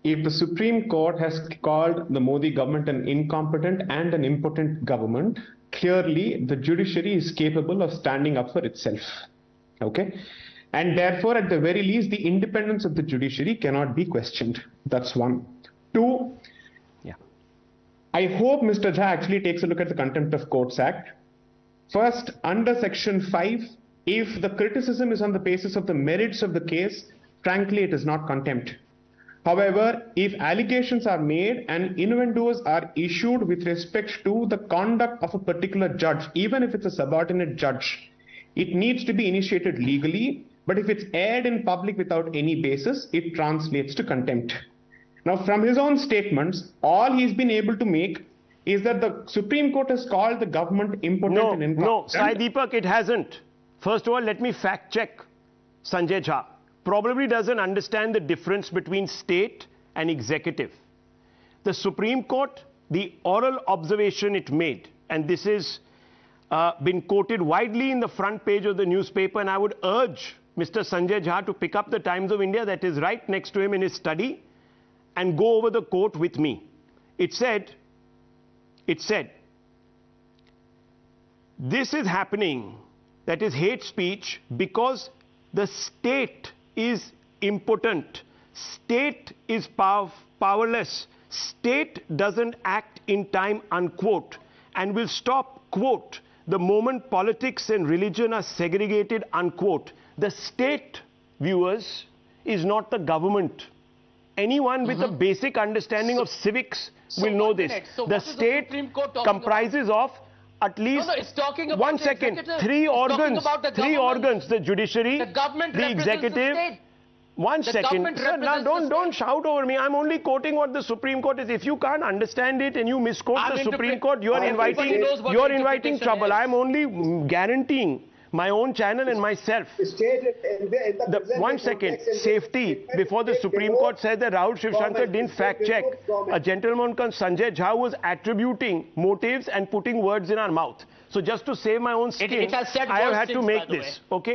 if the Supreme Court has called the Modi government an incompetent and an impotent government, clearly the judiciary is capable of standing up for itself. Okay? And therefore, at the very least, the independence of the judiciary cannot be questioned. That's one. Two, I hope Mr. Jha actually takes a look at the Contempt of Courts Act. First, under Section 5, if the criticism is on the basis of the merits of the case, frankly, it is not contempt. However, if allegations are made and innuendos are issued with respect to the conduct of a particular judge, even if it's a subordinate judge, it needs to be initiated legally, but if it's aired in public without any basis, it translates to contempt. Now, from his own statements, all he's been able to make is that the Supreme Court has called the government impotent and incompetent. No, Sai Deepak, it hasn't. First of all, let me fact check. Sanjay Jha probably doesn't understand the difference between state and executive. The Supreme Court, the oral observation it made, and this has been quoted widely in the front page of the newspaper, and I would urge Mr. Sanjay Jha to pick up the Times of India that is right next to him in his study and go over the quote with me. It said, this is happening, that is hate speech, because the state is impotent, state is powerless, state doesn't act in time, unquote, and will stop, quote, the moment politics and religion are segregated, unquote. The state, viewers, is not the government. Anyone with a basic understanding of civics will know this. So the state comprises of at least one second, three organs, the judiciary, the executive. One second, sir, now don't shout over me. I'm only quoting what the Supreme Court is. If you can't understand it and you misquote the Supreme Court, you are inviting trouble. I'm only guaranteeing my own channel and myself. One second, safety. Before the Supreme Court said that Rahul Shivshankar didn't fact check, a gentleman called Sanjay Jha was attributing motives and putting words in our mouth. So just to save my own skin, I have had to make this. Okay.